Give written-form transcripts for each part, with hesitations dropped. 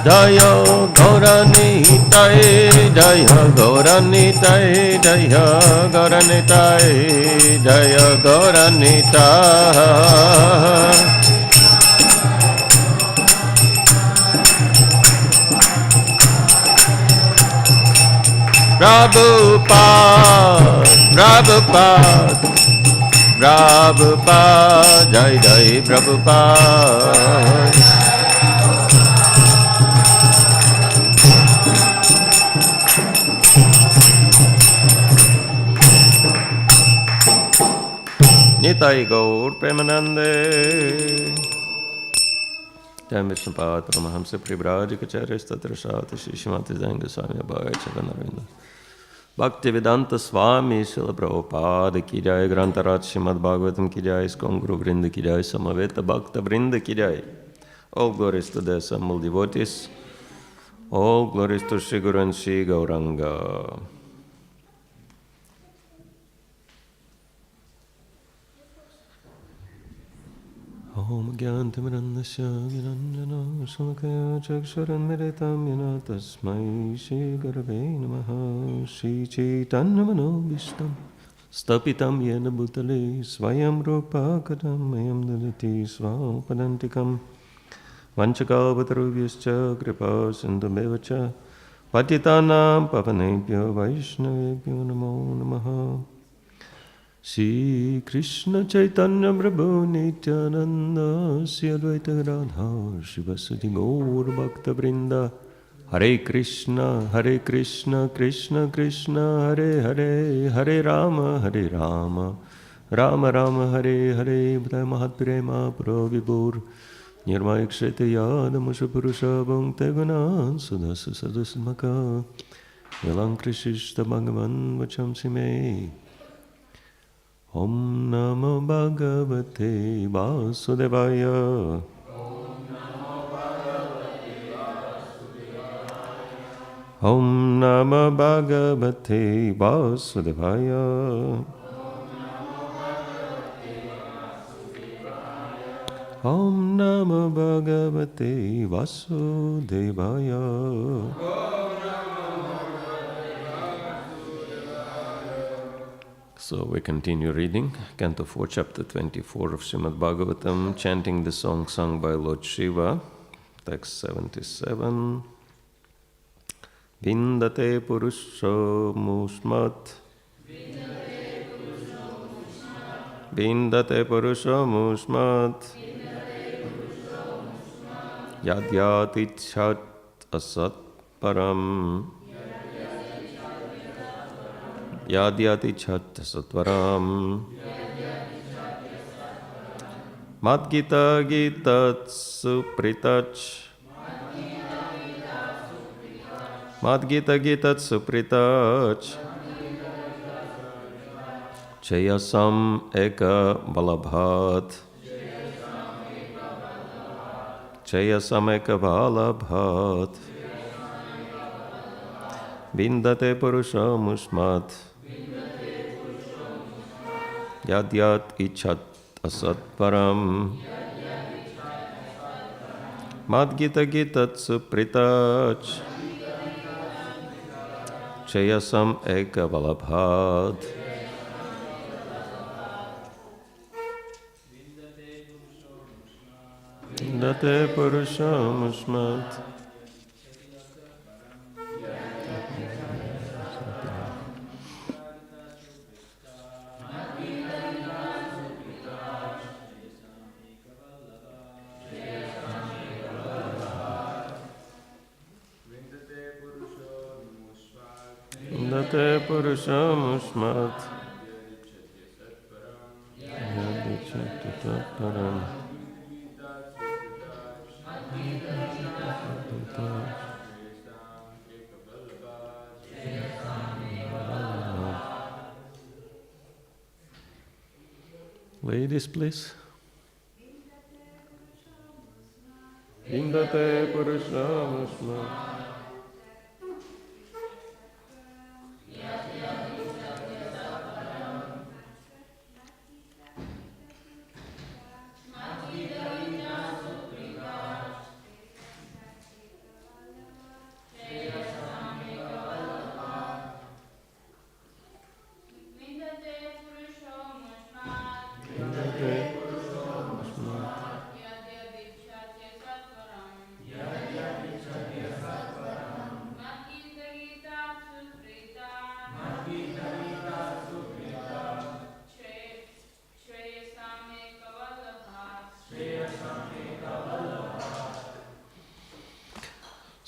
Jaya Gauranitai, Jaya Gauranitai, Jaya Gauranitai, Jaya Gauranitai. Prabhupada, Prabhupada, Prabhupada, Jai Jai Prabhupada. Nitai Gaur Premanande. Jai Vishnupada Paramahamsa Privraj Kacharya Statrashat Shri Shrimati Janga Swami Abhay Charanarvinda. Bhakti Vedanta Swami Srila Prabhupada ki jai, Grantarat Srimad Bhagavatam ki jai, Iskon Guru Vrinda ki jai, Samaveta Bhakta Vrinda ki jai. All glories to the assembled devotees. All glories to Shri Guru and Shri Gauranga. Om Gyantimirandasya Giranjana Shalakaya Chaksharan Miritam Yana Tasmai Shri Gurave Namaha Shri Chaitanya Manobishtam Stapitam Yena Bhutale Swayam Rupa Kadam Mayam Daliti Svapadantikam Vanchakavatarubhyascha Kripa Sindhumevacha Patitanam Pavanebhyo Vaishnavebhyo Namo Namaha. Shri Krishna Chaitanya Prabhu Nityananda Sri Advaita Radha Shivasati Gaur Bhakta Vrinda. Hare Krishna Krishna Krishna Hare Hare, Hare Rama Rama Rama Hare Hare. Bhai Mahatprema Pravibur Nirmaya Kshete Yadamusha Purusha Bhakta Guna Sudasa Sadasmaka Yalang Krishishta Bhagavan Vacham Sime. Om Namo Bhagavate Vasudevaya. Om Namo Bhagavate Vasudevaya. Om Namo Bhagavate Vasudevaya. So we continue reading Canto 4, Chapter 24 of Srimad Bhagavatam, chanting the song sung by Lord Shiva, text 77. Vindate Purusho Musmat, Vindate Purusho Musmat, Yadyati Chat Asat Param, Yadyati Chat Satvaram, Madgita Gitat Supritach, Madgita Gitat Supritach, Chayasam Eka Balabhat, Chayasam Eka Balabhat, Vindate Purusha Musmat, Yadyat Ichat Asat Param, Madgita Gitat Supritach, Chayasam Eka Balabhat. Vindate Purusha Musmat. Vindate Purusha Musmat. Ladies, please. Vindate Purusha Musmat.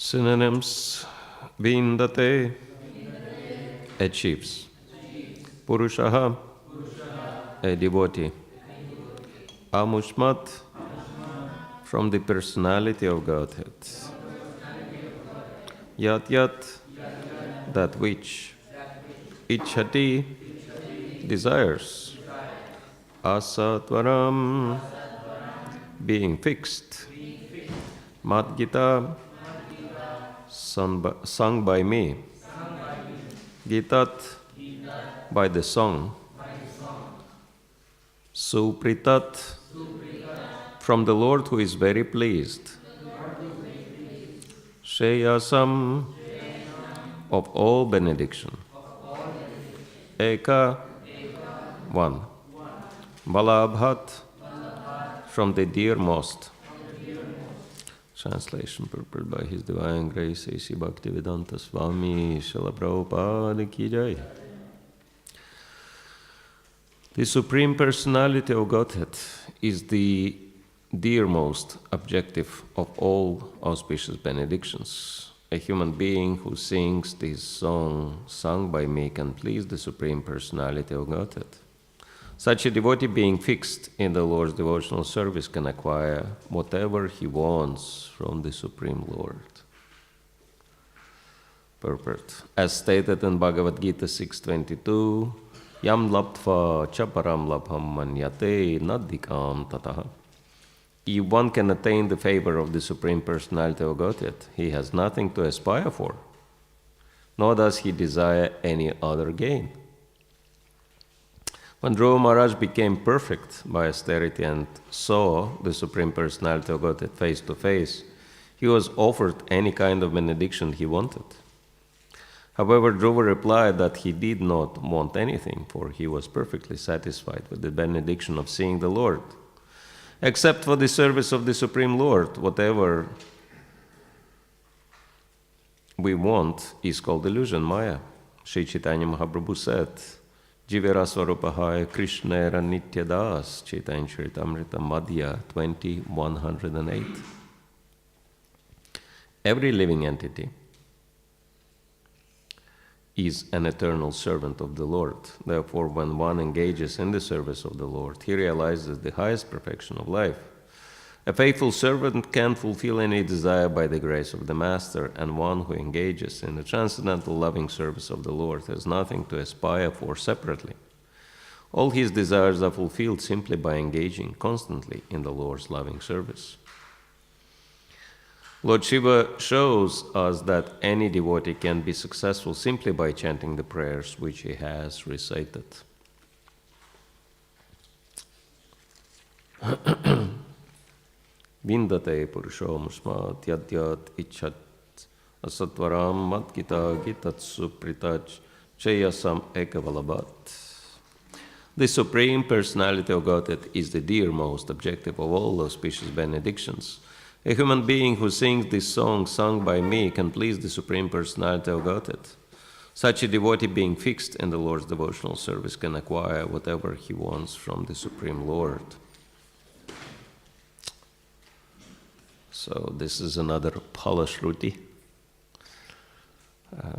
Synonyms: Vindate, achieves. Purushaha, a devotee. Amushmat, from the personality of Godhead. Yat yat, that which. Ichhati, desires. Asatvaram, being fixed. Madgita, sung by me. Gitat, by the song. Supritat, from the Lord who is very pleased. Sheyasam, of all benediction. Eka, one. Balabhat, from the dearmost. Translation purported by His Divine Grace A.C. Bhakti Swami Srila Prabhupada Ki Jai. The Supreme Personality of Godhead is the dearmost objective of all auspicious benedictions. A human being who sings this song sung by me can please the Supreme Personality of Godhead. Such a devotee being fixed in the Lord's devotional service can acquire whatever he wants from the Supreme Lord. Purport. As stated in Bhagavad Gita 6.22, Yam labdva cha param labham manyate nadhikam tataha. If one can attain the favor of the Supreme Personality of Godhead, he has nothing to aspire for, nor does he desire any other gain. When Dhruva Maharaj became perfect by austerity and saw the Supreme Personality of Godhead face to face, he was offered any kind of benediction he wanted. However, Dhruva replied that he did not want anything, for he was perfectly satisfied with the benediction of seeing the Lord. Except for the service of the Supreme Lord, whatever we want is called illusion, Maya. Sri Chaitanya Mahaprabhu said, Jivera Swarupahaya Krishnera Nityadas, Chaitanya Charitamrita Madhya 20:108. Every living entity is an eternal servant of the Lord. Therefore, when one engages in the service of the Lord, he realizes the highest perfection of life. A faithful servant can fulfill any desire by the grace of the Master, and one who engages in the transcendental loving service of the Lord has nothing to aspire for separately. All his desires are fulfilled simply by engaging constantly in the Lord's loving service. Lord Shiva shows us that any devotee can be successful simply by chanting the prayers which he has recited. Vindate purusho musmat yadyat ichat asatvaram madgita gitatsu pritach chayasam ekavalabat. The Supreme Personality of Godhead is the dearmost objective of all auspicious benedictions. A human being who sings this song sung by me can please the Supreme Personality of Godhead. Such a devotee being fixed in the Lord's devotional service can acquire whatever he wants from the Supreme Lord. So this is another Palashruti,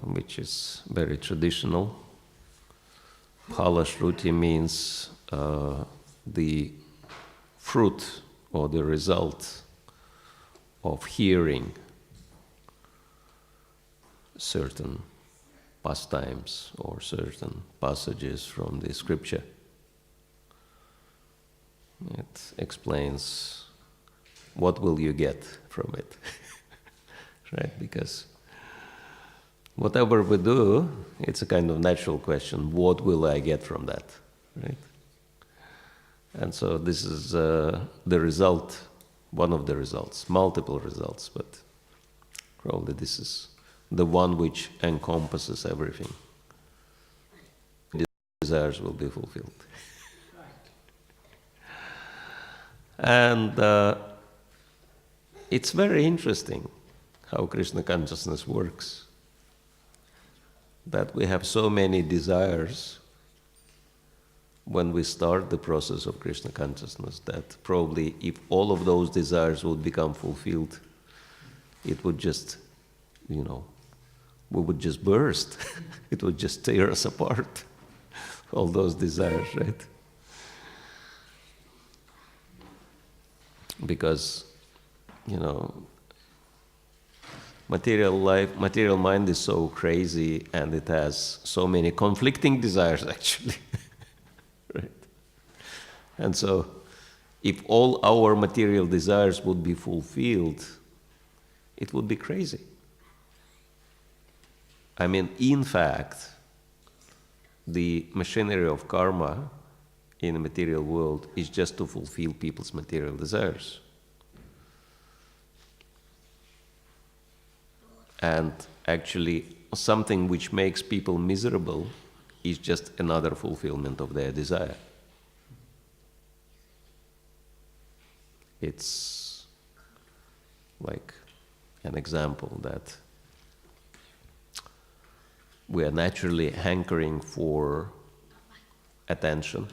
which is very traditional. Palashruti means the fruit or the result of hearing certain pastimes or certain passages from the scripture. It explains what will you get from it, right? Because whatever we do, it's a kind of natural question, what will I get from that, right? And so this is the result, one of the results, multiple results, but probably this is the one which encompasses everything. Desires will be fulfilled. And it's very interesting how Krishna consciousness works. That we have so many desires when we start the process of Krishna consciousness that probably if all of those desires would become fulfilled, it would just we would just burst. It would just tear us apart. All those desires, right? Because, material mind is so crazy, and it has so many conflicting desires, actually. Right? And so, if all our material desires would be fulfilled, it would be crazy. I mean, in fact, the machinery of karma in the material world is just to fulfill people's material desires. And actually, something which makes people miserable is just another fulfillment of their desire. It's like an example that we are naturally hankering for attention,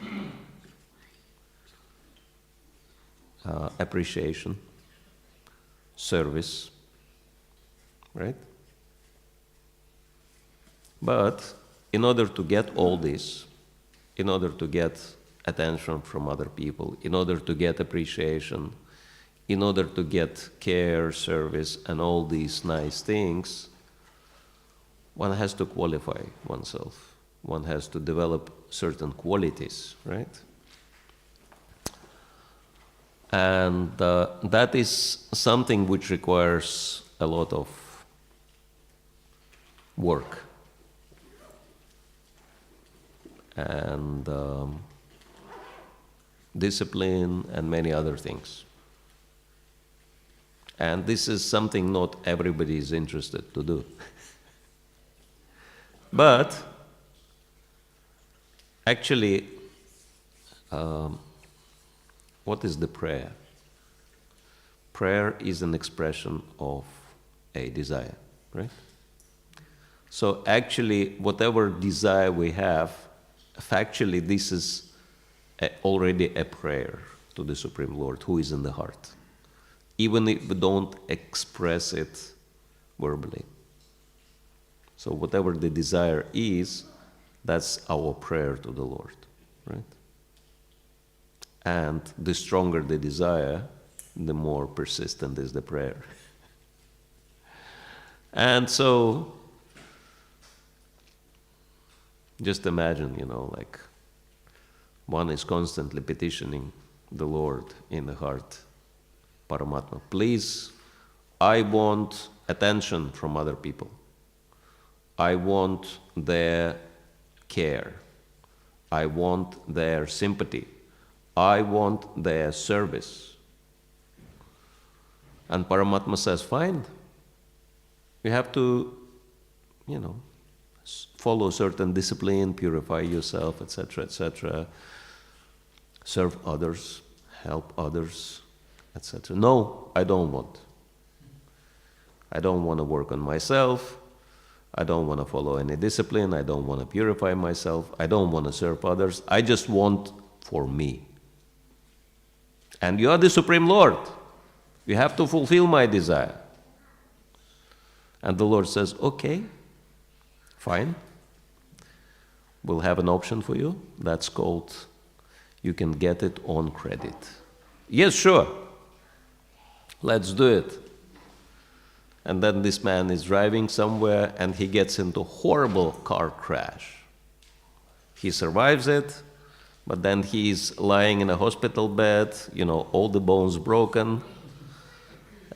appreciation, service, right? But in order to get all this, in order to get attention from other people, in order to get appreciation, in order to get care, service, and all these nice things, one has to qualify oneself. One has to develop certain qualities, right? And that is something which requires a lot of work. And discipline and many other things. And this is something not everybody is interested to do. But actually, what is the prayer? Prayer is an expression of a desire, right? So actually, whatever desire we have, factually, this is already a prayer to the Supreme Lord who is in the heart, even if we don't express it verbally. So whatever the desire is, that's our prayer to the Lord, right? And the stronger the desire, the more persistent is the prayer. And so, just imagine, like one is constantly petitioning the Lord in the heart, Paramatma, please, I want attention from other people. I want their care. I want their sympathy. I want their service. And Paramatma says, fine. You have to, follow certain discipline, purify yourself, etc., etc. Serve others, help others, etc. No, I don't want. I don't want to work on myself. I don't want to follow any discipline. I don't want to purify myself. I don't want to serve others. I just want for me. And you are the Supreme Lord. You have to fulfill my desire. And the Lord says, okay, fine. We'll have an option for you. That's called, you can get it on credit. Yes, sure. Let's do it. And then this man is driving somewhere and he gets into a horrible car crash. He survives it, but then he's lying in a hospital bed, all the bones broken,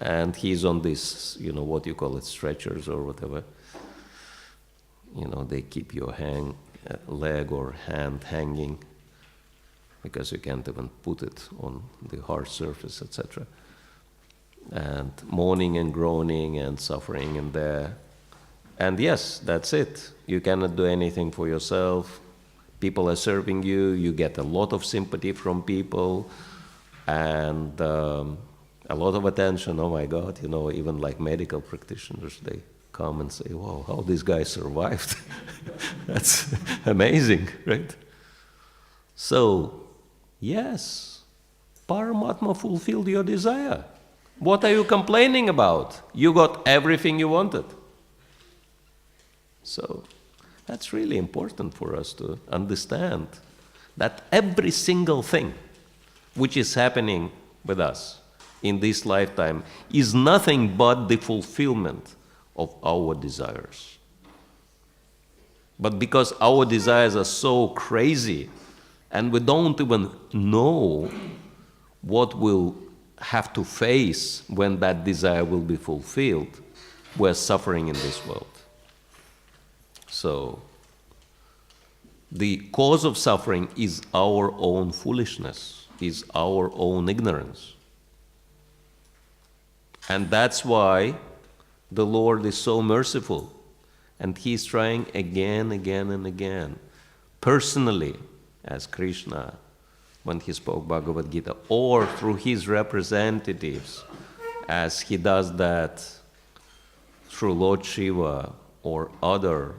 and he's on this, what you call it, stretchers or whatever. They keep your leg or hand hanging because you can't even put it on the hard surface, etc. And moaning and groaning and suffering in there. And yes, that's it. You cannot do anything for yourself. People are serving you. You get a lot of sympathy from people and a lot of attention. Oh my God, even like medical practitioners, they come and say, wow, how this guy survived. That's amazing, right? So, yes, Paramatma fulfilled your desire. What are you complaining about? You got everything you wanted. So that's really important for us to understand that every single thing which is happening with us in this lifetime is nothing but the fulfillment of our desires. But because our desires are so crazy and we don't even know what we'll have to face when that desire will be fulfilled, we're suffering in this world. So, the cause of suffering is our own foolishness, is our own ignorance. And that's why the Lord is so merciful. And He's trying again and again, personally, as Krishna, when He spoke Bhagavad Gita, or through His representatives, as He does that through Lord Shiva or other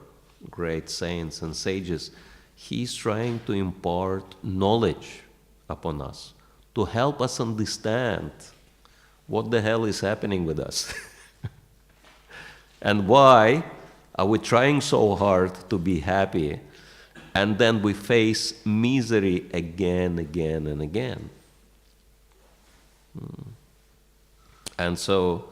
great saints and sages. He's trying to impart knowledge upon us, to help us understand what the hell is happening with us. And why are we trying so hard to be happy, and then we face misery again and again. And so,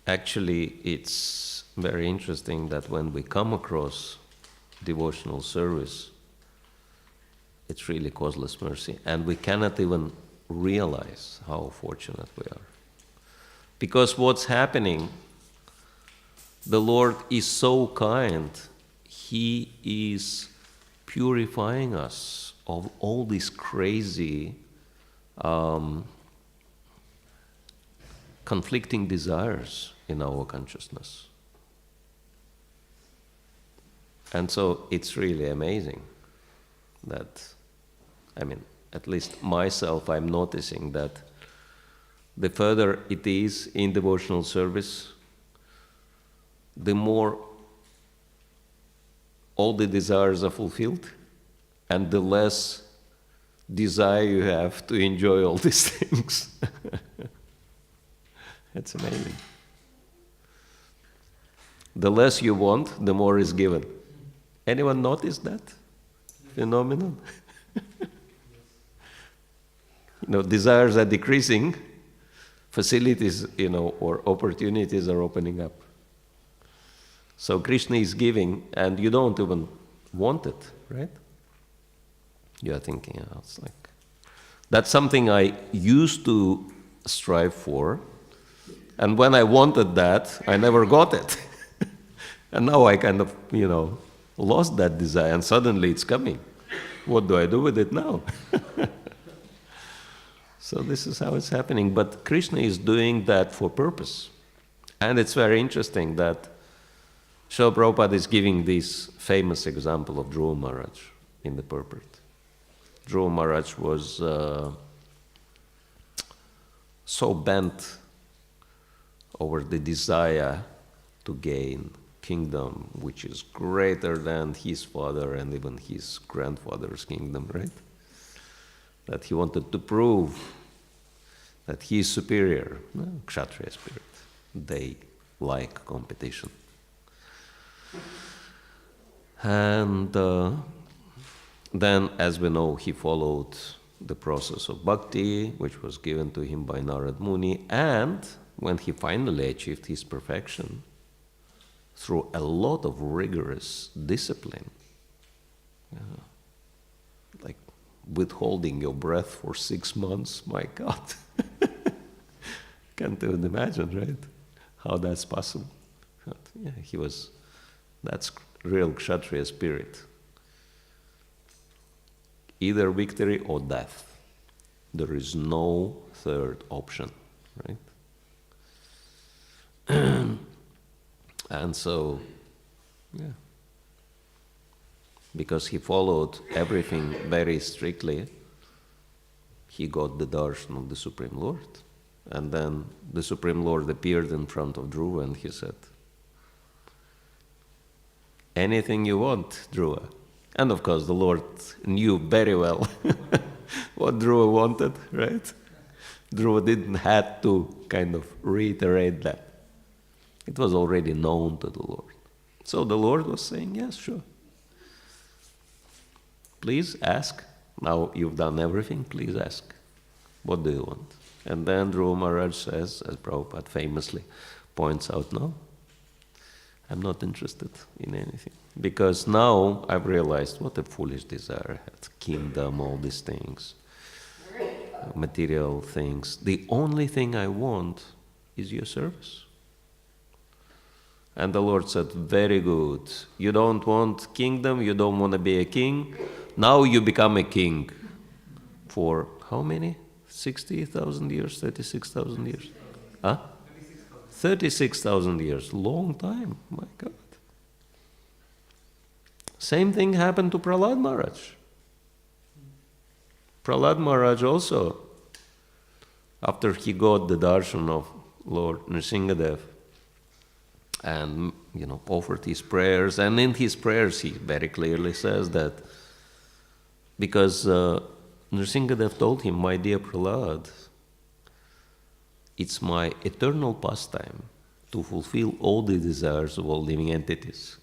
actually, it's very interesting that when we come across devotional service, it's really causeless mercy, and we cannot even realize how fortunate we are. Because what's happening, the Lord is so kind, He is purifying us of all these crazy conflicting desires in our consciousness. And so it's really amazing that, at least myself, I'm noticing that the further it is in devotional service, the more all the desires are fulfilled, and the less desire you have to enjoy all these things. It's amazing. The less you want, the more is given. Anyone notice that phenomenon? Desires are decreasing, facilities, or opportunities are opening up. So Krishna is giving, and you don't even want it, right? You are thinking, it's like, that's something I used to strive for, and when I wanted that, I never got it. And now I kind of, lost that desire, and suddenly it's coming. What do I do with it now? So this is how it's happening. But Krishna is doing that for purpose. And it's very interesting that Srila Prabhupada is giving this famous example of Dhruva Maharaj in the purport. Dhruva Maharaj was so bent over the desire to gain kingdom, which is greater than his father and even his grandfather's kingdom, right? That he wanted to prove that he is superior. Kshatriya spirit. They like competition. And then, as we know, he followed the process of bhakti, which was given to him by Narad Muni, and when he finally achieved his perfection, through a lot of rigorous discipline, like withholding your breath for 6 months, my God. Can't even imagine, right? How that's possible. But, that's real Kshatriya spirit. Either victory or death. There is no third option, right? And so, because he followed everything very strictly, he got the darshan of the Supreme Lord. And then the Supreme Lord appeared in front of Dhruva and he said, anything you want, Dhruva. And of course the Lord knew very well what Dhruva wanted, right? Dhruva didn't have to kind of reiterate that. It was already known to the Lord. So the Lord was saying, yes, sure. Please ask. Now you've done everything, please ask. What do you want? And then Dhruva Maharaj says, as Prabhupada famously points out, no, I'm not interested in anything. Because now I've realized what a foolish desire I had. Kingdom, all these things, material things. The only thing I want is your service. And the Lord said, very good. You don't want kingdom, you don't want to be a king. Now you become a king. For how many? 60,000 years, 36,000 years? Huh? 36,000 years. Long time, my God. Same thing happened to Prahlad Maharaj. Prahlad Maharaj also, after he got the darshan of Lord Nrsingadev, and offered his prayers, and in his prayers he very clearly says that because Nrsingadev told him, my dear Prahlad, it's my eternal pastime to fulfill all the desires of all living entities.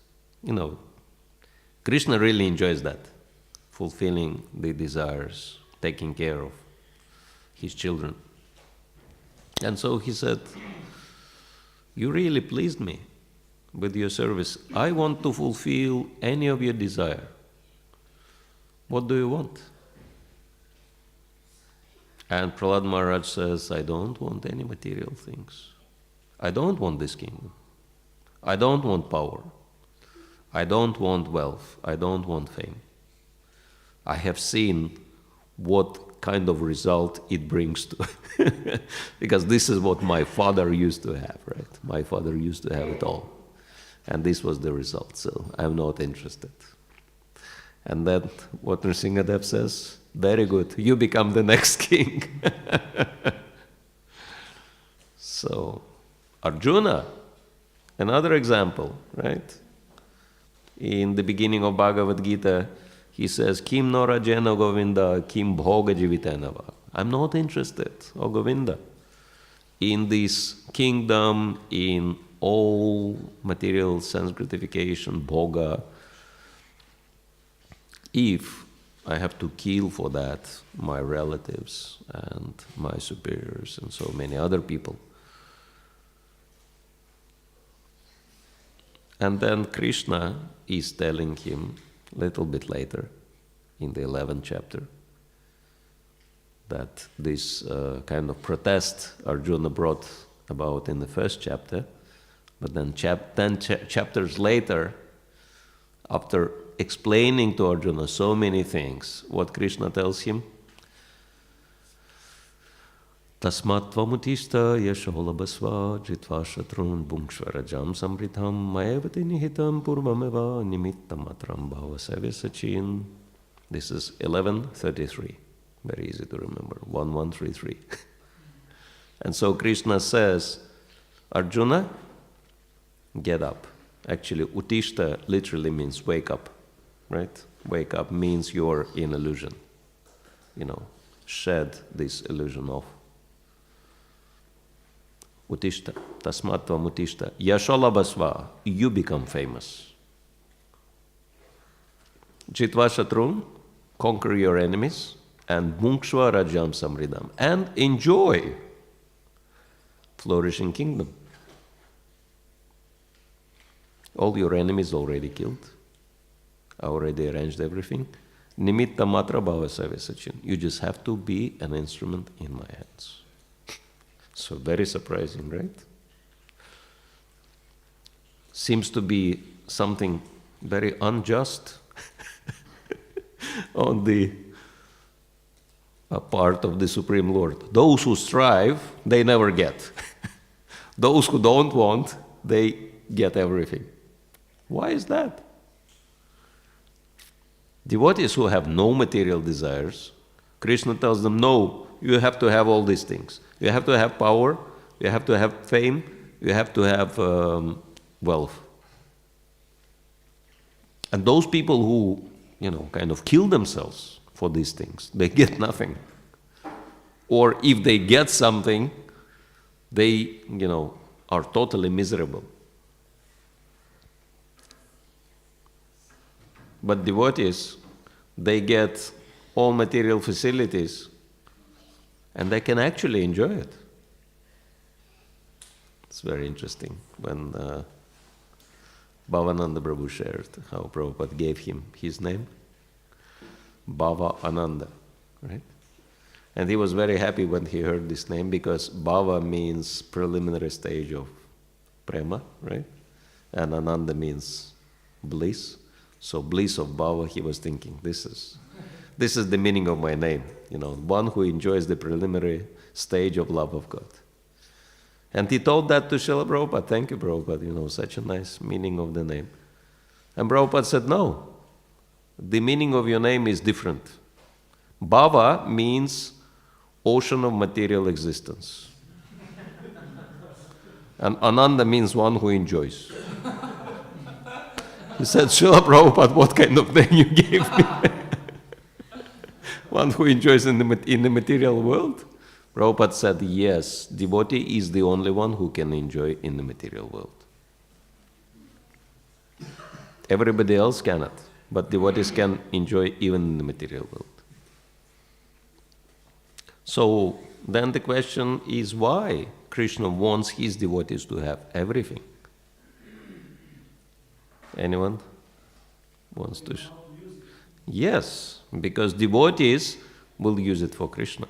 Krishna really enjoys that, fulfilling the desires, taking care of his children. And so he said, you really pleased me with your service. I want to fulfill any of your desire. What do you want? And Prahlad Maharaj says, I don't want any material things. I don't want this kingdom. I don't want power. I don't want wealth. I don't want fame. I have seen what kind of result it brings to because this is what my father used to have, right? My father used to have it all. And this was the result, so I'm not interested. And then what Nrsingadev says, very good, you become the next king. So, Arjuna, another example, right? In the beginning of Bhagavad Gita, he says, Kim no rajena Govinda, kim bhoga jivitenava. I'm not interested, O Govinda, in this kingdom, in all material sense gratification, bhoga, if I have to kill for that my relatives and my superiors and so many other people. And then Krishna is telling him a little bit later, in the 11th chapter, that this kind of protest Arjuna brought about in the first chapter, but then 10 chapters later, after explaining to Arjuna so many things, what Krishna tells him, Tasmat tvamutishta yasholabhasva jitva shatrun bhungshvarajam samritam mayavati nihitam purvameva nimittam matram bhavasavya sachin. This is 11:33. Very easy to remember. 1133. And so Krishna says, Arjuna, get up. Actually, utishta literally means wake up, right? Wake up means you're in illusion. Shed this illusion off. Utishta, tasmatva mutishta, yasholabhasva, you become famous. Jitva shatrun, conquer your enemies, and bhungshva rajam samridam, and enjoy flourishing kingdom. All your enemies already killed. I already arranged everything. Nimitta matra bhavasavya sachin. You just have to be an instrument in my hands. So very surprising, right? Seems to be something very unjust on the part of the Supreme Lord. Those who strive, they never get. Those who don't want, they get everything. Why is that? Devotees who have no material desires, Krishna tells them, no, you have to have all these things. You have to have power, you have to have fame, you have to have wealth. And those people who, kind of kill themselves for these things, they get nothing. Or if they get something, they, are totally miserable. But devotees, they get all material facilities and they can actually enjoy it. It's very interesting when Bhavananda Prabhu shared how Prabhupada gave him his name, Bhava Ananda, right? And he was very happy when he heard this name because Bhava means preliminary stage of prema, right? And Ananda means bliss. So bliss of Bhava, he was thinking, this is the meaning of my name, one who enjoys the preliminary stage of love of God. And he told that to Srila Prabhupada. Thank you, Prabhupada, such a nice meaning of the name. And Prabhupada said, no, the meaning of your name is different. Bhava means ocean of material existence. And Ananda means one who enjoys. He said, Srila Prabhupada, what kind of name you gave me? One who enjoys in the material world? Prabhupada said, yes, devotee is the only one who can enjoy in the material world. Everybody else cannot, but devotees can enjoy even in the material world. So then the question is why Krishna wants his devotees to have everything? Anyone wants to? Yes, because devotees will use it for Krishna.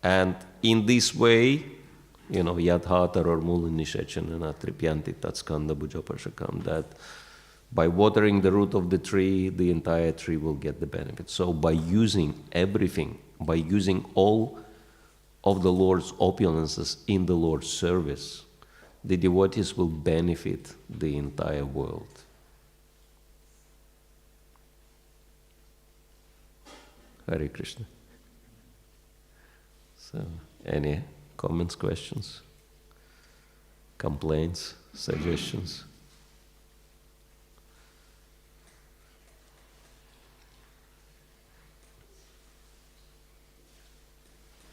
And in this way, yadhatar or mulinishachanana tripyanti tatskanda bhujapashakam, that by watering the root of the tree, the entire tree will get the benefit. So by using everything, by using all of the Lord's opulences in the Lord's service, the devotees will benefit the entire world. Hare Krishna. So, any comments, questions, complaints, suggestions?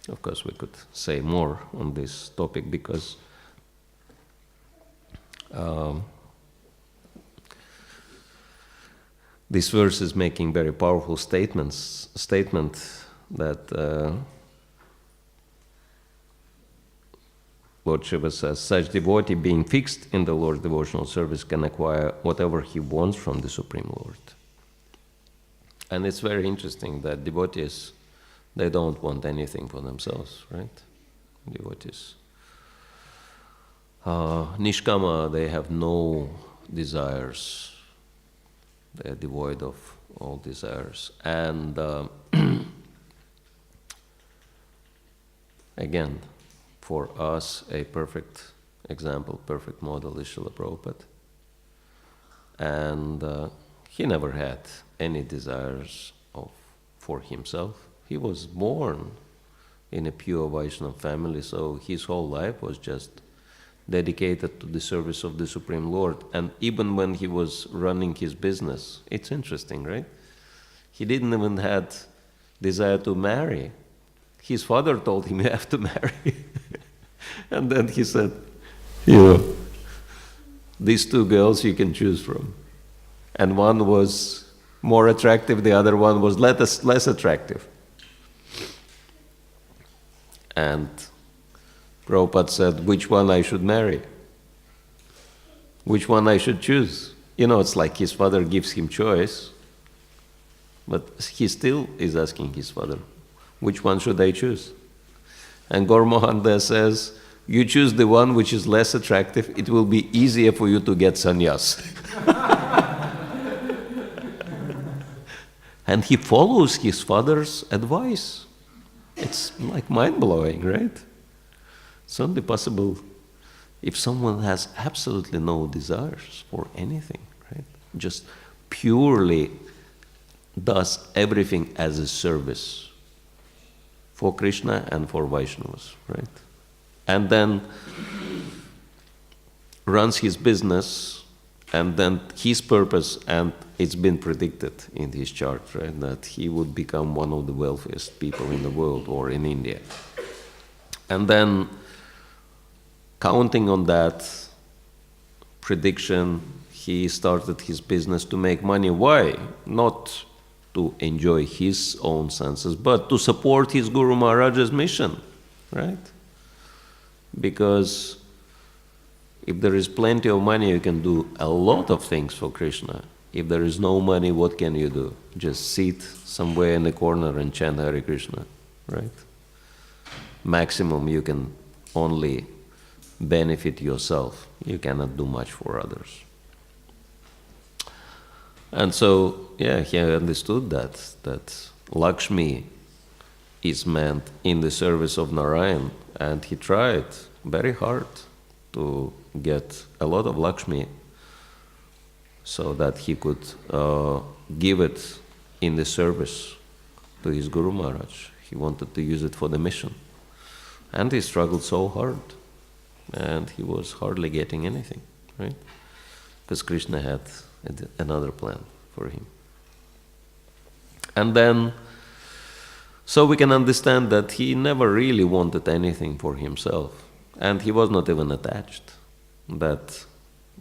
Of course, we could say more on this topic because this verse is making very powerful statement that Lord Shiva says, such devotee being fixed in the Lord's devotional service can acquire whatever he wants from the Supreme Lord. And it's very interesting that devotees, they don't want anything for themselves, right? Devotees. Nishkama, they have no desires. They are devoid of all desires. And again, for us, a perfect example, perfect model is Srila Prabhupada. And he never had any desires for himself. He was born in a pure Vaishnava family, so his whole life was just dedicated to the service of the Supreme Lord. And even when he was running his business, it's interesting, right? He didn't even had desire to marry. His father told him, you have to marry. And then he said, these two girls you can choose from. And one was more attractive, the other one was less attractive. And Prabhupada said, which one I should marry? Which one I should choose? It's like his father gives him choice, but he still is asking his father, which one should I choose? And Gaur Mohandas says, you choose the one which is less attractive, it will be easier for you to get sannyas. And he follows his father's advice. It's like mind-blowing, right? It's only possible if someone has absolutely no desires for anything, right? Just purely does everything as a service for Krishna and for Vaishnavas, right? And then runs his business, and then his purpose, and it's been predicted in his chart, right, that he would become one of the wealthiest people in the world or in India. And then counting on that prediction, he started his business to make money. Why? Not to enjoy his own senses, but to support his Guru Maharaj's mission, right? Because if there is plenty of money, you can do a lot of things for Krishna. If there is no money, what can you do? Just sit somewhere in the corner and chant Hare Krishna, right? Maximum, you can only benefit yourself. You cannot do much for others. And so, yeah, he understood that Lakshmi is meant in the service of Narayan, and he tried very hard to get a lot of Lakshmi so that he could give it in the service to his Guru Maharaj. He wanted to use it for the mission. And he struggled so hard, and he was hardly getting anything, right? Because Krishna had another plan for him. And then, so we can understand that he never really wanted anything for himself, and he was not even attached. That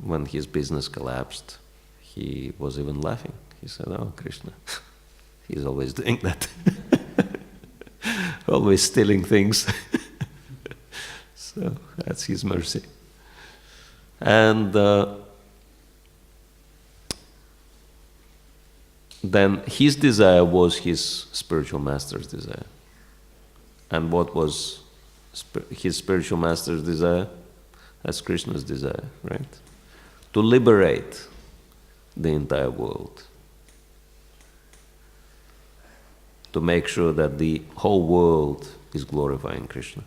when his business collapsed, he was even laughing. He said, "Oh, Krishna, he's always doing that." Always stealing things. So that's his mercy. And then his desire was his spiritual master's desire. And what was his spiritual master's desire? That's Krishna's desire, right? To liberate the entire world. To make sure that the whole world is glorifying Krishna.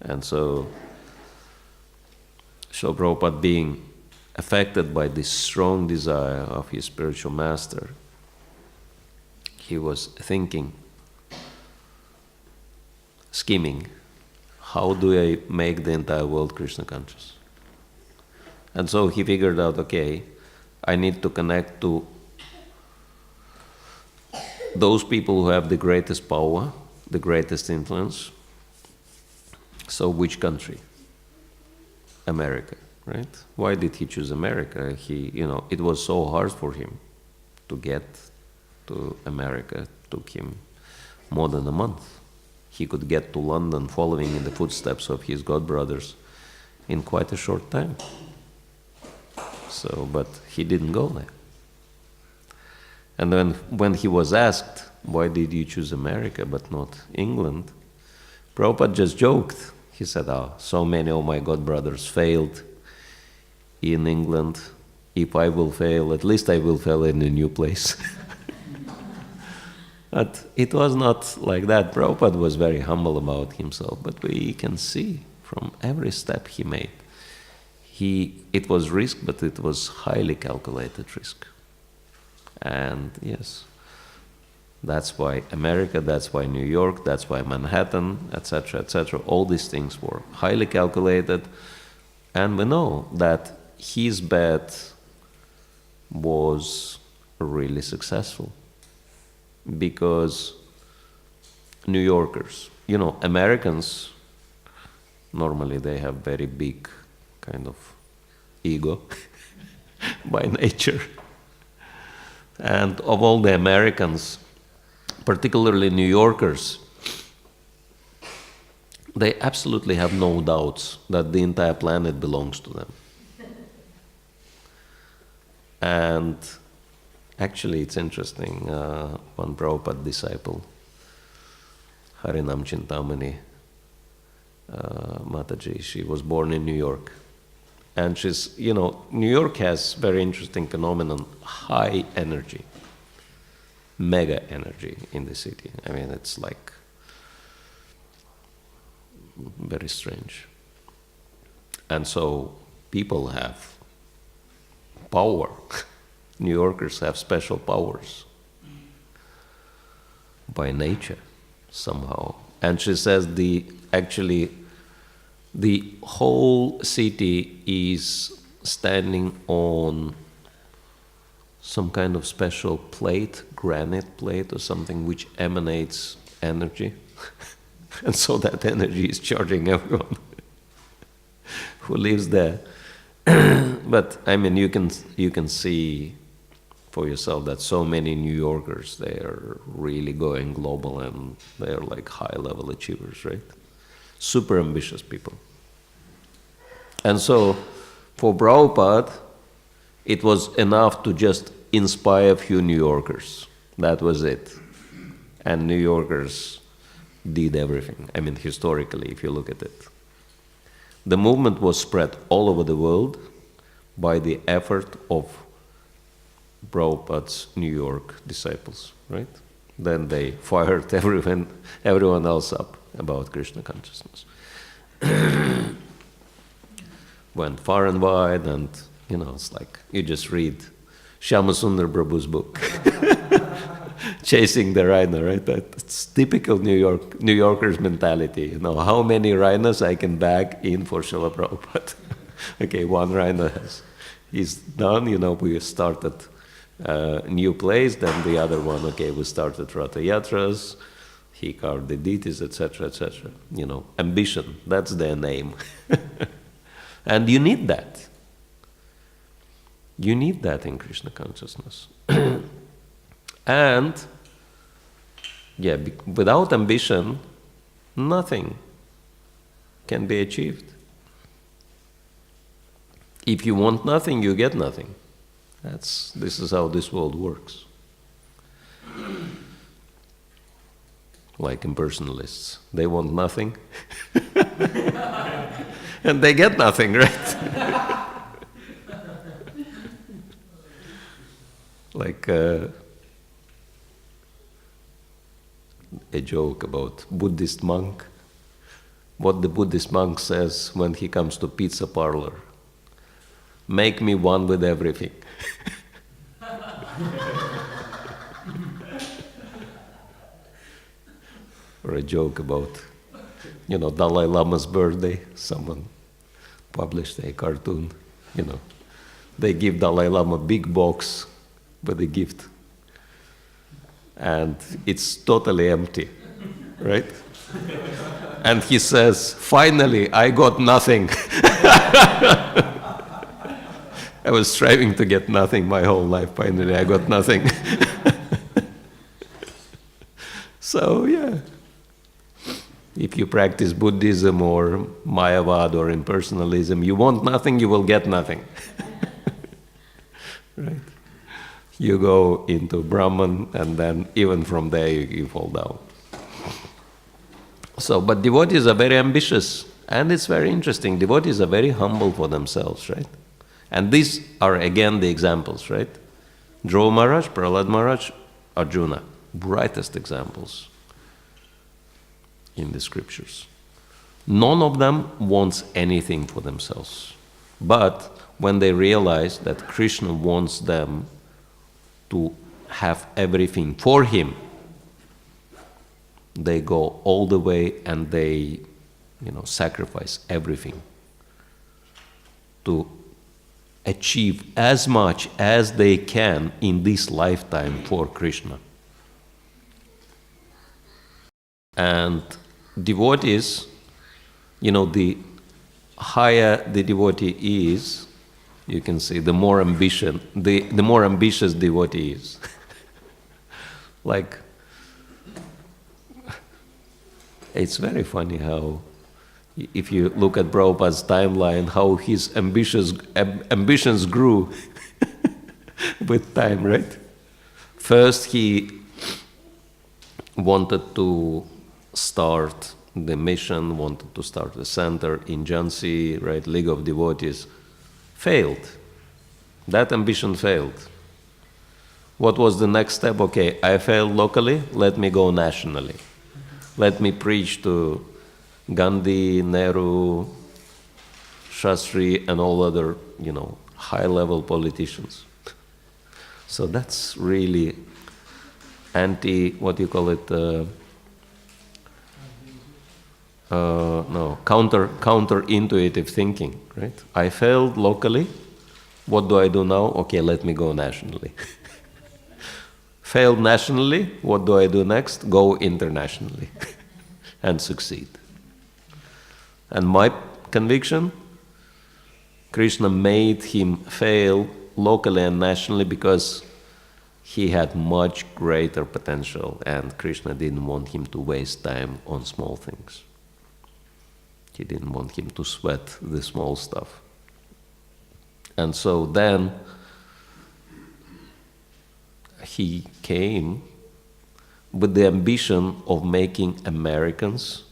And so, Srila Prabhupada, being affected by this strong desire of his spiritual master, he was thinking, scheming, how do I make the entire world Krishna conscious? And so he figured out, okay, I need to connect to those people who have the greatest power, the greatest influence. So which country? America, right? Why did he choose America? It was so hard for him to get to America. It took him more than a month. He could get to London following in the footsteps of his godbrothers in quite a short time. So, but he didn't go there. And then when he was asked, why did you choose America but not England? Prabhupada just joked. He said, so many of my godbrothers failed in England. If I will fail, at least I will fail in a new place. But it was not like that. Prabhupada was very humble about himself, but we can see from every step he made, it was risk, but it was highly calculated risk. And yes, that's why America, that's why New York, that's why Manhattan, etc., etc. All these things were highly calculated. And we know that his bet was really successful. Because New Yorkers, Americans, normally they have very big kind of ego by nature. And of all the Americans, particularly New Yorkers, they absolutely have no doubts that the entire planet belongs to them. And actually, it's interesting, one Prabhupada disciple, Harinam Chintamani Mataji, she was born in New York. And she's, New York has very interesting phenomenon, high energy, mega energy in the city. I mean, it's like very strange. And so people have power. New Yorkers have special powers by nature somehow. And she says the whole city is standing on some kind of special plate, granite plate or something, which emanates energy. And so that energy is charging everyone. who lives there. But I mean, you can see for yourself that so many New Yorkers, they are really going global and they are like high-level achievers, right? Super ambitious people. And so, for Prabhupada, it was enough to just inspire a few New Yorkers. That was it. And New Yorkers did everything. I mean, historically, if you look at it. The movement was spread all over the world by the effort of Prabhupada's New York disciples, right? Then they fired everyone else up about Krishna consciousness. Went far and wide, and it's like you just read Shyamasundar Prabhu's book, Chasing the Rhino, right? That's typical New Yorkers mentality. How many rhinos I can bag in for Srila Prabhupada? Okay, one rhino he's done. We started a new place. Then the other one, okay, we started Ratha Yatras. He carved the deities, etc., etc. Ambition. That's their name. And you need that. You need that in Krishna consciousness. And, without ambition, nothing can be achieved. If you want nothing, you get nothing. This is how this world works. Like impersonalists. They want nothing. And they get nothing, right? Like a joke about Buddhist monk. What the Buddhist monk says when he comes to pizza parlor. Make me one with everything. Or a joke about, Dalai Lama's birthday. Someone published a cartoon, They give Dalai Lama a big box with a gift. And it's totally empty, right? And he says, finally, I got nothing. I was striving to get nothing my whole life. Finally, I got nothing. So, yeah. If you practice Buddhism or Mayavad or impersonalism, you want nothing, you will get nothing. Right? You go into Brahman, and then even from there you fall down. So, but devotees are very ambitious, and it's very interesting. Devotees are very humble for themselves, right? And these are again the examples, right? Dhruva Maharaj, Prahlad Maharaj, Arjuna, brightest examples in the scriptures. None of them wants anything for themselves. But when they realize that Krishna wants them to have everything for him, they go all the way and they, sacrifice everything to achieve as much as they can in this lifetime for Krishna. And devotees, the higher the devotee is, you can see the more ambition, the more ambitious devotee is. Like, it's very funny how, if you look at Prabhupada's timeline, how his ambitions grew with time, right? First, he wanted to start the mission, wanted to start the center in Jhansi, right? League of Devotees. Failed. That ambition failed. What was the next step? Okay, I failed locally, let me go nationally. Let me preach to Gandhi, Nehru, Shastri, and all other, high-level politicians. So that's really counterintuitive thinking, right? I failed locally. What do I do now? Okay, let me go nationally. Failed nationally. What do I do next? Go internationally and succeed. And my conviction, Krishna made him fail locally and nationally because he had much greater potential, and Krishna didn't want him to waste time on small things. He didn't want him to sweat the small stuff. And so then he came with the ambition of making Americans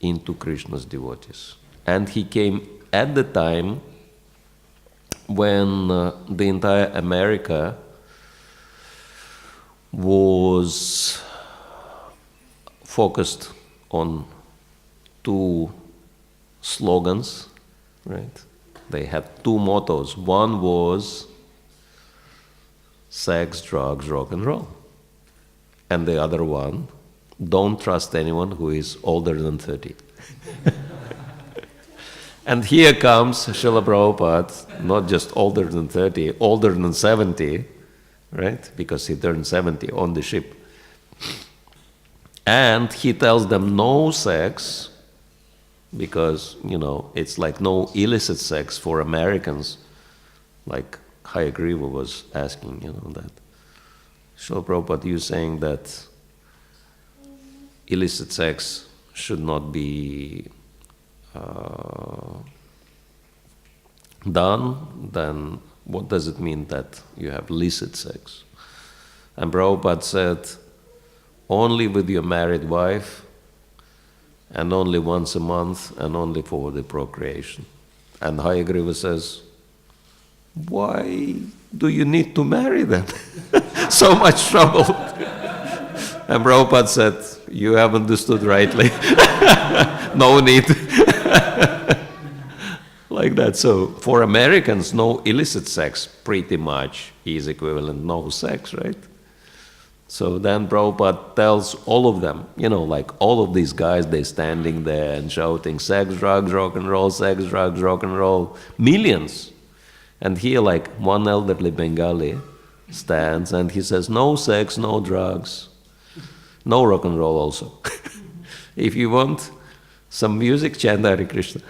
into Krishna's devotees. And he came at the time when the entire America was focused on two slogans, right? They had two mottos. One was sex, drugs, rock and roll. And the other one, don't trust anyone who is older than 30. And here comes Srila Prabhupada, not just older than 30, older than 70, right? Because he turned 70 on the ship. And he tells them no sex, because, you know, it's like no illicit sex for Americans, like Hayagriva was asking, you know, that. Srila Prabhupada, you saying that illicit sex should not be done, then what does it mean that you have licit sex? And Prabhupada said, only with your married wife, and only once a month, and only for the procreation. And Hayagriva says, why do you need to marry them? So much trouble. And Prabhupada said, you have understood rightly. No need. Like that. So for Americans, no illicit sex pretty much is equivalent no sex, right? So then Prabhupada tells all of them, you know, like all of these guys, they're standing there and shouting, sex, drugs, rock and roll, sex, drugs, rock and roll, millions. And here like one elderly Bengali stands and he says, no sex, no drugs, no rock and roll also. If you want some music, chant Hare Krishna.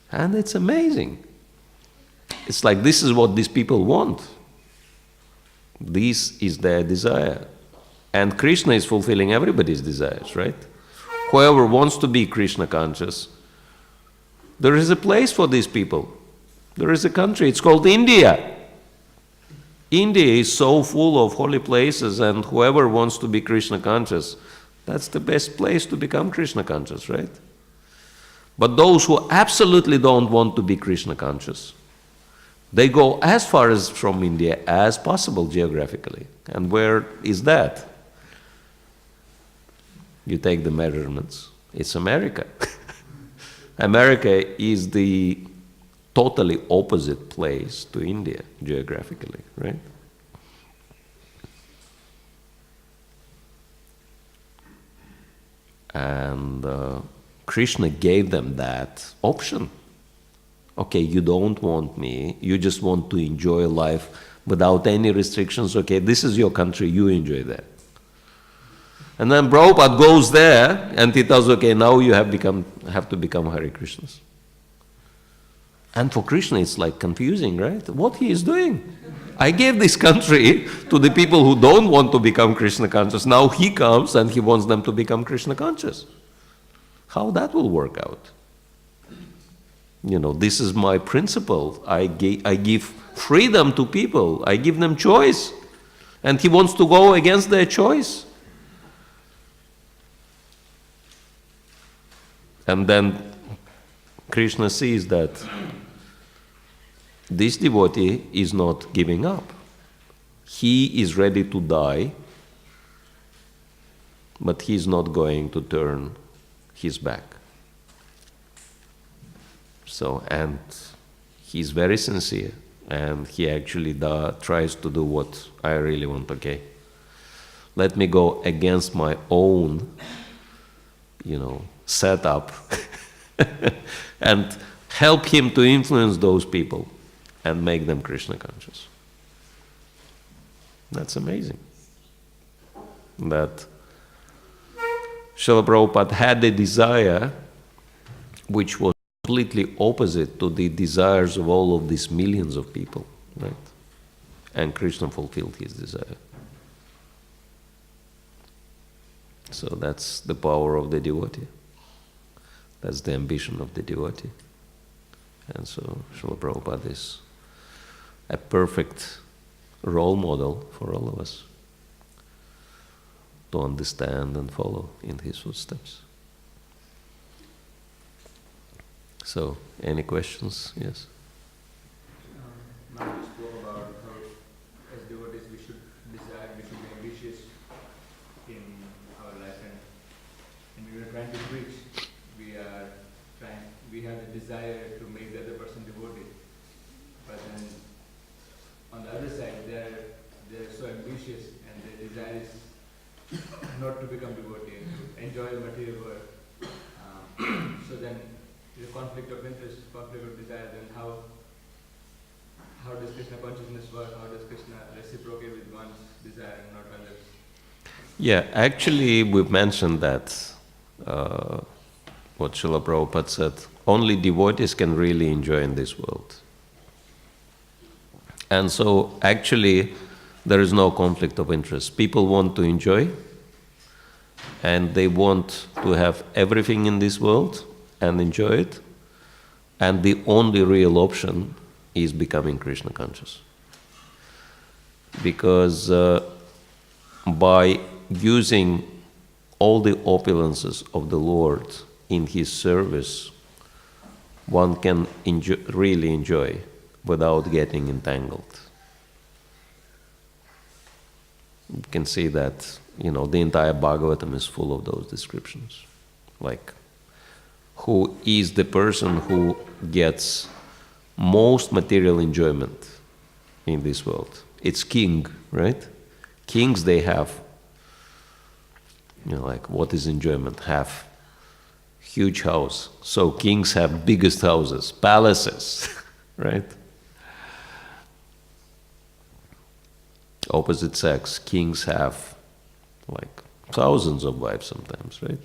And it's amazing. It's like this is what these people want. This is their desire. And Krishna is fulfilling everybody's desires, right? Whoever wants to be Krishna conscious, there is a place for these people. There is a country, it's called India. India is so full of holy places, and whoever wants to be Krishna conscious, that's the best place to become Krishna conscious, right? But those who absolutely don't want to be Krishna conscious, they go as far as from India as possible geographically. And where is that? You take the measurements. It's America. America is the totally opposite place to India geographically, right? And Krishna gave them that option. Okay, you don't want me, you just want to enjoy life without any restrictions. Okay, this is your country, you enjoy that. And then Prabhupada goes there and he tells, okay, now you have to become Hare Krishnas. And for Krishna it's like confusing, right? What he is doing? I gave this country to the people who don't want to become Krishna conscious. Now he comes and he wants them to become Krishna conscious. How that will work out? You know, this is my principle. I give freedom to people. I give them choice. And he wants to go against their choice. And then Krishna sees that this devotee is not giving up. He is ready to die, but he is not going to turn his back. So, and he's very sincere, and he actually tries to do what I really want. Okay, let me go against my own, setup, and help him to influence those people and make them Krishna conscious. That's amazing. That Srila Prabhupada had a desire which was completely opposite to the desires of all of these millions of people, right? And Krishna fulfilled his desire. So that's the power of the devotee. That's the ambition of the devotee. And so Srila Prabhupada is a perfect role model for all of us to understand and follow in his footsteps. So, any questions? Yes? Now you spoke about how as devotees we should desire, we should be ambitious in our life, and we are trying to preach. We have the desire to make the other person devotee. But then on the other side, they're so ambitious and their desire is not to become devotee and to enjoy the material world. So then the conflict of interest, conflict of desire, then how does Krishna consciousness work? How does Krishna reciprocate with one's desire and not others? Yeah, actually we've mentioned that, what Srila Prabhupada said, only devotees can really enjoy in this world. And so actually there is no conflict of interest. People want to enjoy and they want to have everything in this world and enjoy it, and the only real option is becoming Krishna conscious. Because by using all the opulences of the Lord in his service, one can really enjoy without getting entangled. You can see that, the entire Bhagavatam is full of those descriptions. Like, who is the person who gets most material enjoyment in this world? It's king, right? Kings, they have, what is enjoyment? Have huge house. So kings have biggest houses, palaces, right? Opposite sex, kings have like thousands of wives sometimes, right?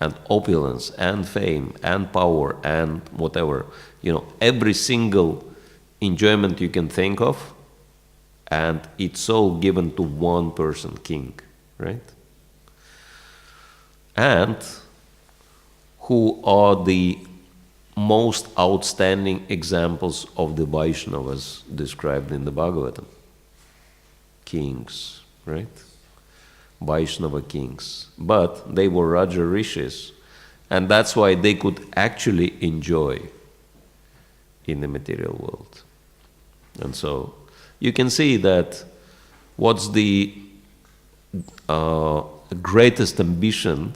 And opulence and fame and power and whatever, every single enjoyment you can think of, and it's all given to one person, king, right? And who are the most outstanding examples of the Vaishnavas described in the Bhagavatam? Kings, right? Vaishnava kings. But they were Raja Rishis, and that's why they could actually enjoy in the material world. And so you can see that what's the greatest ambition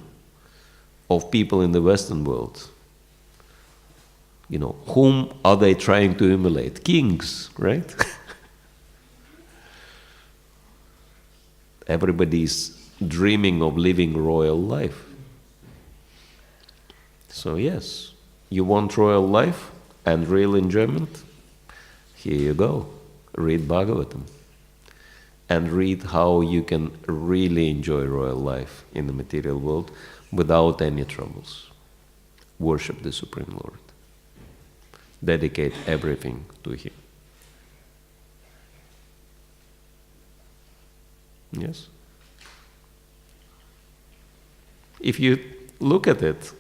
of people in the Western world? Whom are they trying to emulate? Kings, right? Everybody's dreaming of living royal life. So yes, you want royal life and real enjoyment? Here you go. Read Bhagavatam. And read how you can really enjoy royal life in the material world without any troubles. Worship the Supreme Lord. Dedicate everything to Him. Yes? If you look at it,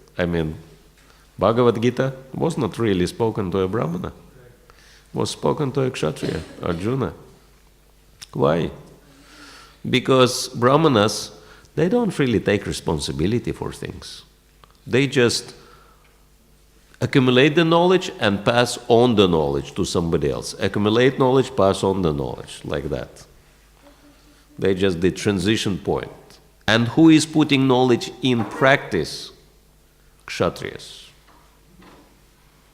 Bhagavad Gita was not really spoken to a Brahmana. It was spoken to a Kshatriya, Arjuna. Why? Because Brahmanas, they don't really take responsibility for things. They just accumulate the knowledge and pass on the knowledge to somebody else. Accumulate knowledge, pass on the knowledge, like that. They just the transition point. And who is putting knowledge in practice? Kshatriyas.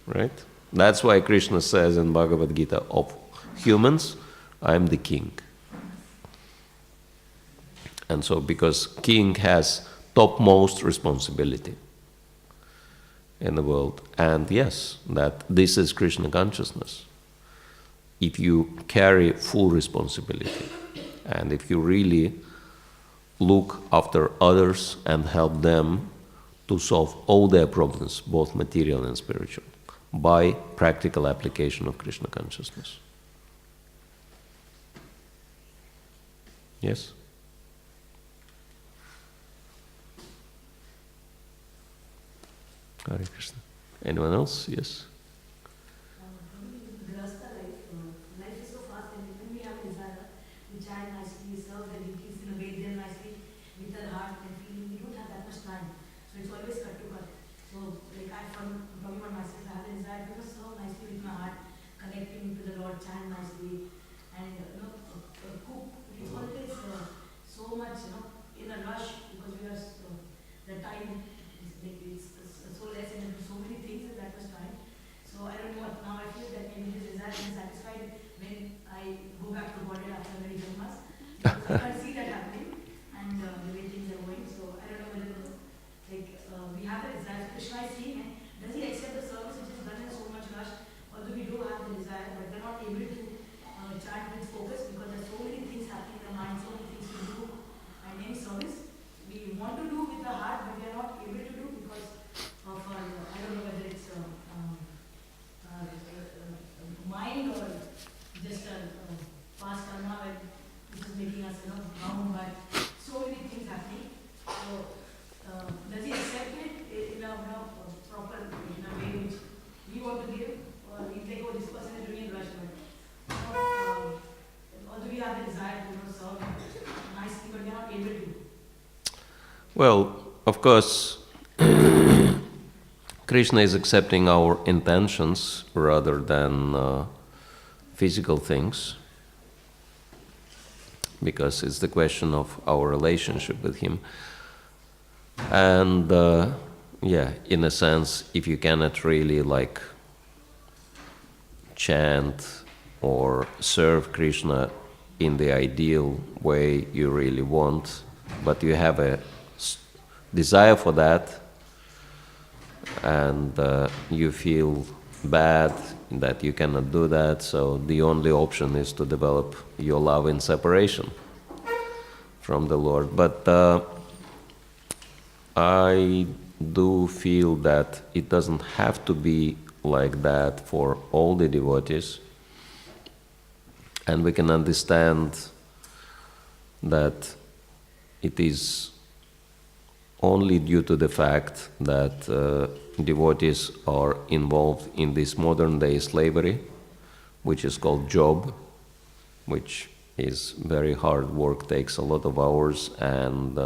Right? That's why Krishna says in Bhagavad Gita, of humans, I am the king. And so because king has topmost responsibility in the world. And yes, that this is Krishna consciousness. If you carry full responsibility, and if you really look after others and help them to solve all their problems, both material and spiritual, by practical application of Krishna consciousness. Yes? Hare Krishna. Anyone else? Yes? Life is so fast, and when we have desire, we chant nicely, we serve the deities, bathe them nicely with our heart and feeling. We don't have that much time, so it's always cut to cut. So, like I found, talking about myself, I have a desire to serve nicely with my heart, connecting to the Lord, chant nicely, and cook. It's always so much, in a rush because we are the time is like it's so less and so many things at that much time. So I don't know what now I feel that maybe this desire is satisfied when I go back to body after many months. Because I can't see that happening and the way things are going. So I don't know whether we have the desire. Krishna is seeing and does he accept the service which is done in so much rush? Although we do have the desire, but we're not able to chant with focus because there's so many things happening in the mind, so many things to do, and any service we want to do with the heart, but we are not able to do because of our, I don't know whether it's mind or just a past karma which is making us bound by so many things happening. So does he accept it in a proper, in a way which we want to give, or we think, oh, this person is doing it rush, but although we have the desire to serve nicely, but we are not able to. Well, of course, Krishna is accepting our intentions rather than physical things, because it's the question of our relationship with him. And in a sense, if you cannot really chant or serve Krishna in the ideal way you really want, but you have a desire for that, and you feel bad that you cannot do that, so the only option is to develop your love in separation from the Lord. But I do feel that it doesn't have to be like that for all the devotees, and we can understand that it is only due to the fact that devotees are involved in this modern day slavery, which is called job, which is very hard work, takes a lot of hours, and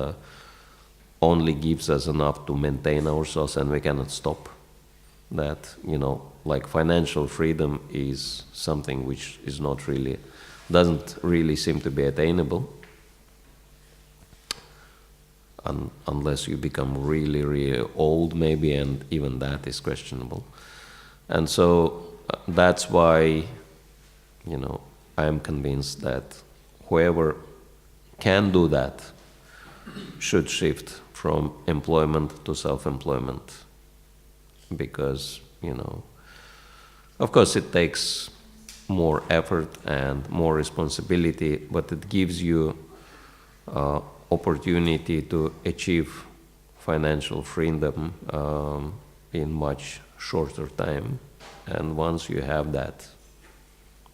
only gives us enough to maintain ourselves, and we cannot stop that. Like financial freedom is something which is not really, doesn't really seem to be attainable unless you become really, really old maybe, and even that is questionable. And so that's why, I am convinced that whoever can do that should shift from employment to self-employment, because, of course it takes more effort and more responsibility, but it gives you opportunity to achieve financial freedom in much shorter time. And once you have that,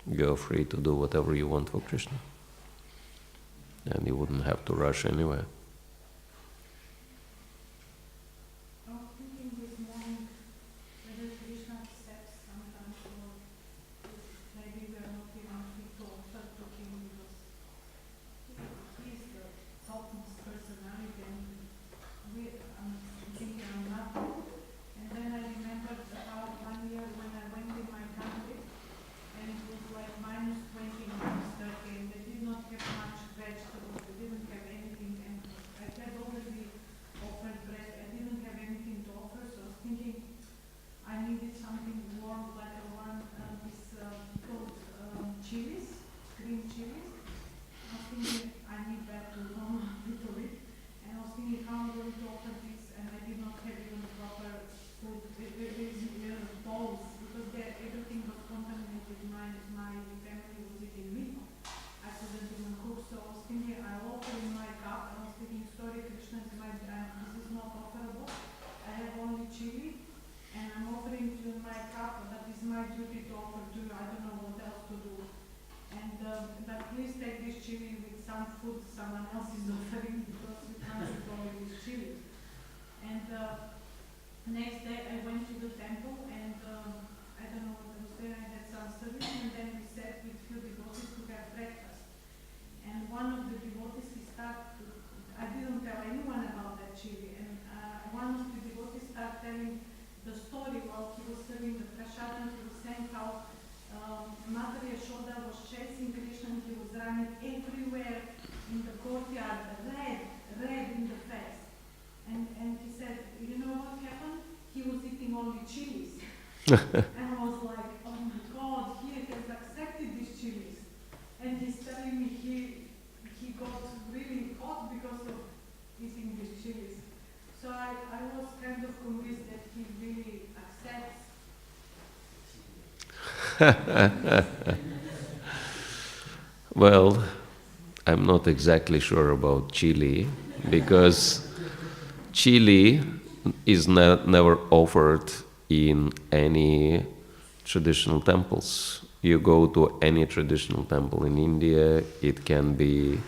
you're free to do whatever you want for Krishna. And you wouldn't have to rush anywhere. I was thinking this morning whether Krishna accepts sometimes, or maybe we are not even fit to offer to him because he is the topmost personality, and I'm thinking I'm not. And then I remembered about 1 year when I went in my country, and it was like minus 20, minus 30, and they did not have much vegetables, they didn't have anything, and I had already offered bread, I didn't have anything to offer, so I was thinking I needed something warm, like chilies, green chilies. I was thinking I need that to warm a little bit, and I was thinking how I'm going to offer this, and I did not have even proper food, bowls, because everything was contaminated, my family was eating meat, I couldn't even cook, so I was thinking I'll offer in my cup, and I was thinking, sorry Krishna, this is not offerable, I please take this chili with some food someone else is offering because you can't eat all this chili. And next day I went to the temple and I don't know what I was there, I had some service and then we sat with few devotees to have breakfast. And one of the devotees, he started, I didn't tell anyone about that chili, and one of the devotees started telling the story while he was serving the prasadam. He was saying how Mother Yashoda was chasing Krishna and he was running everywhere in the courtyard, red in the face. And he said, you know what happened? He was eating only chilies. And I was like, oh my God, he has accepted these chilies. And he's telling me he got really hot because of eating these chilies. So I was kind of convinced that he really accepts. Well, I'm not exactly sure about chili, because chili is never offered in any traditional temples. You go to any traditional temple in India, it can be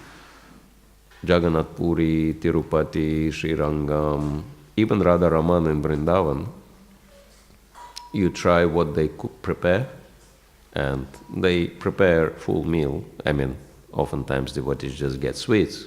Jagannath Puri, Tirupati, Srirangam, even Radharaman in Vrindavan. You try what they prepare, and they prepare full meal. I mean, oftentimes devotees just get sweets,